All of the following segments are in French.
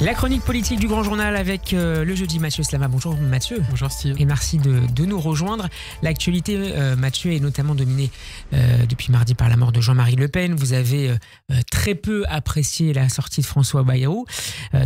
La chronique politique du Grand Journal avec le jeudi Mathieu Slama. Bonjour Mathieu. Bonjour Steve. Et merci de nous rejoindre. L'actualité, Mathieu, est notamment dominée depuis mardi par la mort de Jean-Marie Le Pen. Vous avez très peu apprécié la sortie de François Bayrou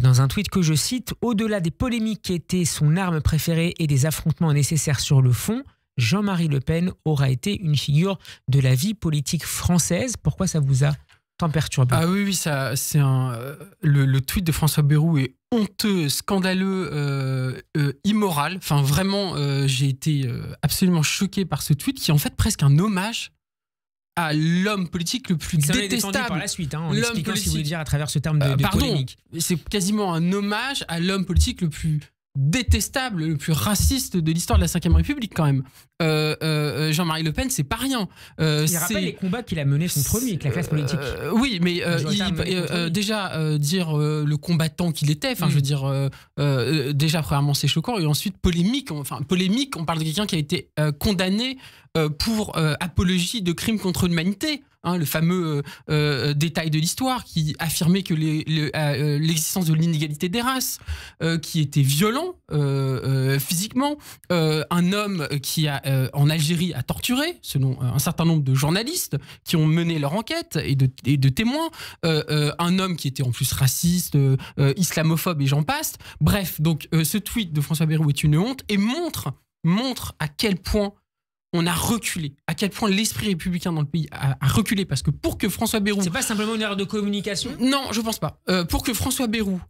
dans un tweet que je cite. Au-delà des polémiques qui étaient son arme préférée et des affrontements nécessaires sur le fond, Jean-Marie Le Pen aura été une figure de la vie politique française. Pourquoi ça vous a tant perturbé? Ah oui, ça, c'est le tweet de François Bayrou est honteux, scandaleux, immoral. Enfin, vraiment, j'ai été absolument choqué par ce tweet qui est en fait presque un hommage à l'homme politique le plus détestable par la suite, en expliquant ce qu'il voulait dire à travers ce terme de polémique. C'est quasiment un hommage à l'homme politique le plus détestable, le plus raciste de l'histoire de la Ve République quand même. Jean-Marie Le Pen, c'est pas rien. Il rappelle les combats qu'il a menés contre lui avec la classe politique. Oui, mais déjà dire le combattant qu'il était, enfin je veux dire, déjà premièrement c'est choquant et ensuite polémique. Enfin polémique, on parle de quelqu'un qui a été condamné pour apologie de crimes contre l'humanité. Hein, le fameux détail de l'histoire qui affirmait que l'existence de l'inégalité des races, qui était violent physiquement, un homme qui en Algérie a torturé, selon un certain nombre de journalistes qui ont mené leur enquête et de témoins, un homme qui était en plus raciste, islamophobe et j'en passe. Bref, donc ce tweet de François Bayrou est une honte et montre à quel point on a reculé, à quel point l'esprit républicain dans le pays a reculé, parce que pour que François Bayrou... C'est pas simplement une erreur de communication ? Non, je pense pas. Pour que François Bayrou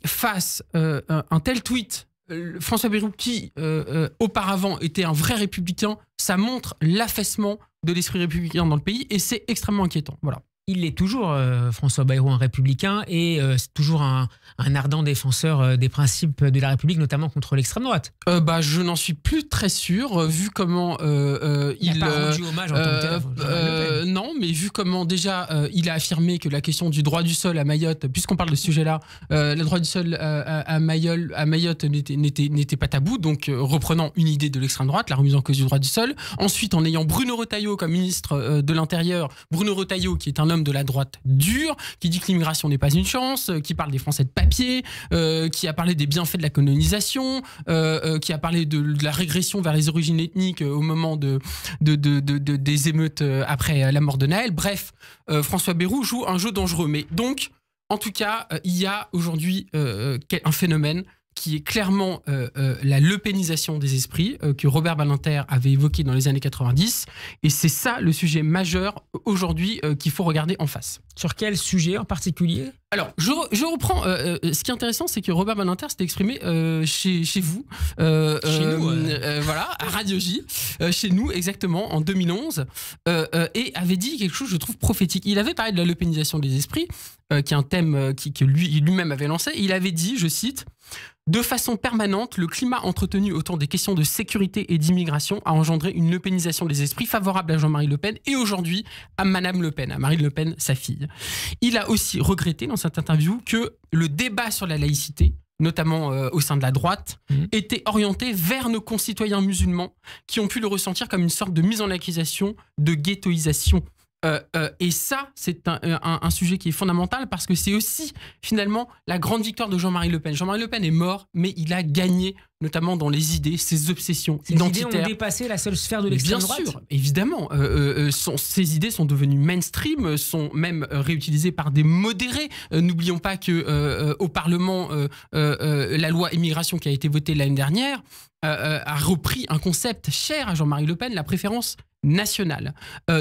fasse un tel tweet, François Bayrou qui auparavant était un vrai républicain, ça montre l'affaissement de l'esprit républicain dans le pays et c'est extrêmement inquiétant. Voilà. Il est toujours, François Bayrou, un républicain et c'est toujours un ardent défenseur des principes de la République, notamment contre l'extrême droite. Je n'en suis plus très sûr, vu comment il n'a pas rendu hommage en tant que tel. Non, mais vu comment déjà il a affirmé que la question du droit du sol à Mayotte, puisqu'on parle de ce sujet-là, le droit du sol à Mayotte n'était pas tabou, donc reprenant une idée de l'extrême droite, la remise en cause du droit du sol. Ensuite, en ayant Bruno Retailleau comme ministre de l'Intérieur, Bruno Retailleau qui est un homme de la droite dure, qui dit que l'immigration n'est pas une chance, qui parle des Français de papier, qui a parlé des bienfaits de la colonisation, qui a parlé de la régression vers les origines ethniques au moment des émeutes après la mort de Naël. Bref, François Bayrou joue un jeu dangereux. Mais donc, en tout cas, il y a aujourd'hui un phénomène qui est clairement la lepénisation des esprits que Robert Badinter avait évoqué dans les années 90. Et c'est ça le sujet majeur aujourd'hui qu'il faut regarder en face. Sur quel sujet en particulier ? Alors, je reprends. Ce qui est intéressant, c'est que Robert Badinter s'était exprimé chez vous. Chez nous. Voilà, à Radio J. Chez nous, exactement, en 2011. Et avait dit quelque chose, je trouve, prophétique. Il avait parlé de la lepénisation des esprits, qui est un thème que lui-même avait lancé. Et il avait dit, je cite... De façon permanente, le climat entretenu autour des questions de sécurité et d'immigration a engendré une lepénisation des esprits favorable à Jean-Marie Le Pen et aujourd'hui à Madame Le Pen, à Marine Le Pen, sa fille. Il a aussi regretté dans cette interview que le débat sur la laïcité, notamment au sein de la droite, était orienté vers nos concitoyens musulmans qui ont pu le ressentir comme une sorte de mise en accusation de ghettoisation. Et ça, c'est un sujet qui est fondamental parce que c'est aussi finalement la grande victoire de Jean-Marie Le Pen. Jean-Marie Le Pen est mort, mais il a gagné, notamment dans les idées, ses obsessions identitaires. Ces idées ont dépassé la seule sphère de l'extrême droite ? Bien sûr, évidemment. Ces idées sont devenues mainstream, sont même réutilisées par des modérés. N'oublions pas qu'au Parlement, la loi immigration qui a été votée l'année dernière a repris un concept cher à Jean-Marie Le Pen, la préférence nationale.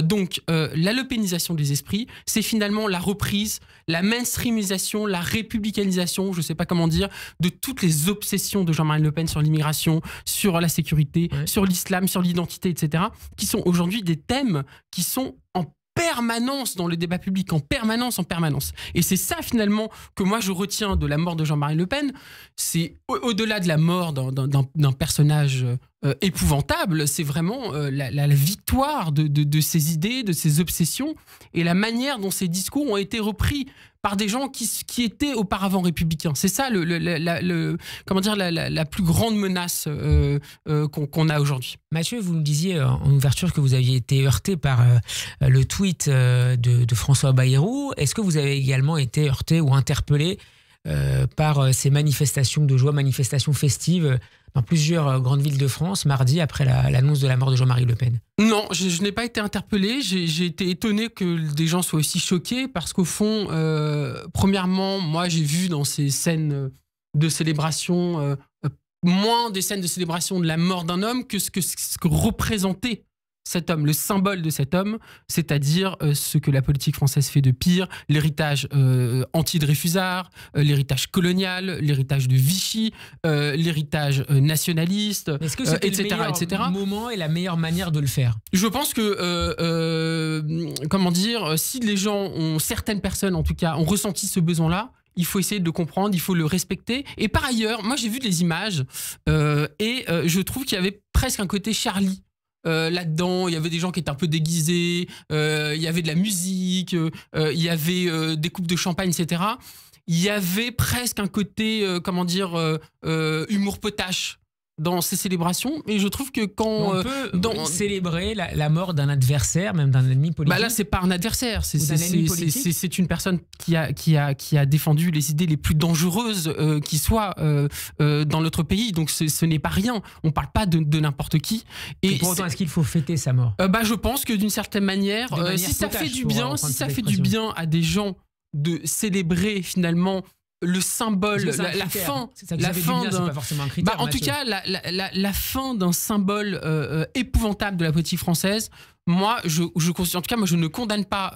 Donc, la lepénisation des esprits, c'est finalement la reprise, la mainstreamisation, la républicanisation, je ne sais pas comment dire, de toutes les obsessions de Jean-Marie Le Pen sur l'immigration, sur la sécurité, sur l'islam, sur l'identité, etc., qui sont aujourd'hui des thèmes qui sont en permanence dans le débat public, en permanence. Et c'est ça, finalement, que moi, je retiens de la mort de Jean-Marie Le Pen. C'est au-delà de la mort d'un personnage épouvantable, c'est vraiment la victoire de ces idées, de ces obsessions et la manière dont ces discours ont été repris par des gens qui étaient auparavant républicains. C'est ça la plus grande menace qu'on a aujourd'hui. Mathieu, vous nous disiez en ouverture que vous aviez été heurté par le tweet de François Bayrou. Est-ce que vous avez également été heurté ou interpellé par ces manifestations de joie, manifestations festives dans plusieurs grandes villes de France mardi après l'annonce de la mort de Jean-Marie Le Pen? Non, je n'ai pas été interpellé. J'ai été étonné que des gens soient aussi choqués parce qu'au fond, premièrement, moi j'ai vu dans ces scènes de célébration moins des scènes de célébration de la mort d'un homme que ce que représentait cet homme, le symbole de cet homme, c'est-à-dire ce que la politique française fait de pire, l'héritage anti-Dreyfusard, l'héritage colonial, l'héritage de Vichy, l'héritage nationaliste, est-ce que c'était etc., le meilleur moment et la meilleure manière de le faire? Je pense que, comment dire, si les gens certaines personnes en tout cas, ont ressenti ce besoin-là, il faut essayer de le comprendre, il faut le respecter. Et par ailleurs, moi j'ai vu les images et je trouve qu'il y avait presque un côté Charlie. Là-dedans, il y avait des gens qui étaient un peu déguisés, il y avait de la musique, il y avait des coupes de champagne, etc. Il y avait presque un côté, comment dire, humour potache dans ces célébrations. Et je trouve que quand on peut célébrer la mort d'un adversaire, même d'un ennemi politique. Bah là, c'est pas un adversaire, c'est une personne qui a défendu les idées les plus dangereuses qui soient dans notre pays. Donc ce n'est pas rien. On parle pas de n'importe qui. Et pour autant, est-ce qu'il faut fêter sa mort? Je pense que d'une certaine manière, si ça fait du bien, à des gens de célébrer finalement le symbole, la fin d'un... en tout cas, la fin d'un symbole épouvantable de la politique française. Moi, en tout cas, moi, je ne condamne pas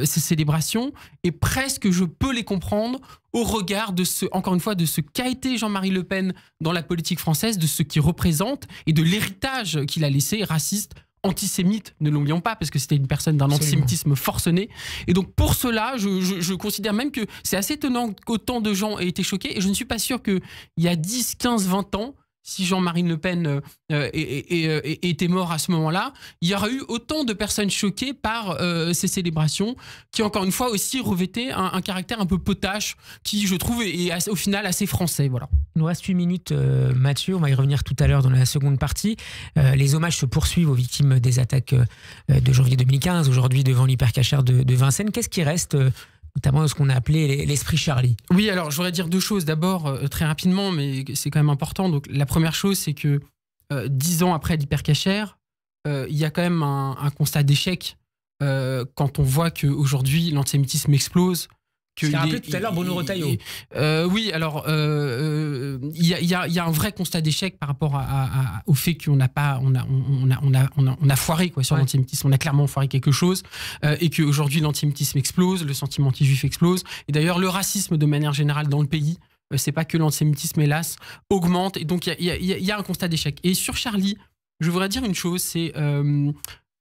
ces célébrations et presque je peux les comprendre au regard de encore une fois, de ce qu'a été Jean-Marie Le Pen dans la politique française, de ce qu'il représente et de l'héritage qu'il a laissé, raciste, antisémite, ne l'oublions pas, parce que c'était une personne d'un antisémitisme forcené. Et donc, pour cela, je considère même que c'est assez étonnant qu'autant de gens aient été choqués. Et je ne suis pas sûr qu'il y a 10, 15, 20 ans, si Jean-Marie Le Pen était mort à ce moment-là, il y aurait eu autant de personnes choquées par ces célébrations qui, encore une fois, aussi revêtaient un caractère un peu potache qui, je trouve, est au final assez français. Voilà. Il nous reste 8 minutes, Mathieu. On va y revenir tout à l'heure dans la seconde partie. Les hommages se poursuivent aux victimes des attaques de janvier 2015, aujourd'hui devant l'hypercachère de Vincennes. Qu'est-ce qui reste notamment de ce qu'on a appelé l'esprit Charlie? Oui, alors je voudrais dire deux choses. D'abord, très rapidement, mais c'est quand même important. Donc, la première chose, c'est que 10 ans après l'hypercachère, il y a quand même un constat d'échec quand on voit qu'aujourd'hui, l'antisémitisme explose. Tu as rappelé tout à l'heure Bruno Retailleau. Oui, alors il y a un vrai constat d'échec par rapport au fait qu'on n'a pas, on a foiré quoi sur l'antisémitisme. On a clairement foiré quelque chose et qu'aujourd'hui l'antisémitisme explose, le sentiment anti-juif explose. Et d'ailleurs le racisme de manière générale dans le pays, c'est pas que l'antisémitisme hélas augmente. Et donc il y a un constat d'échec. Et sur Charlie, je voudrais dire une chose, c'est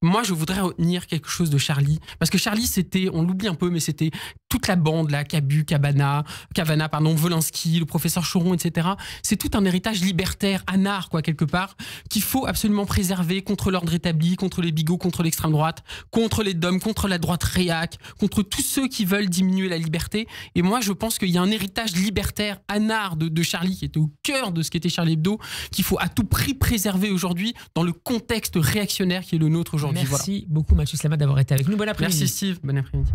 moi, je voudrais retenir quelque chose de Charlie. Parce que Charlie, c'était, on l'oublie un peu, mais c'était toute la bande, là, Cabu, Cavana, Volinsky, le professeur Choron, etc. C'est tout un héritage libertaire, anard, quoi, quelque part, qu'il faut absolument préserver contre l'ordre établi, contre les bigots, contre l'extrême droite, contre les DOM, contre la droite réac, contre tous ceux qui veulent diminuer la liberté. Et moi, je pense qu'il y a un héritage libertaire, anard de Charlie, qui était au cœur de ce qu'était Charlie Hebdo, qu'il faut à tout prix préserver aujourd'hui dans le contexte réactionnaire qui est le nôtre aujourd'hui. Merci beaucoup Mathieu Slamat d'avoir été avec nous. Bon après-midi. Merci Steve, bon après-midi.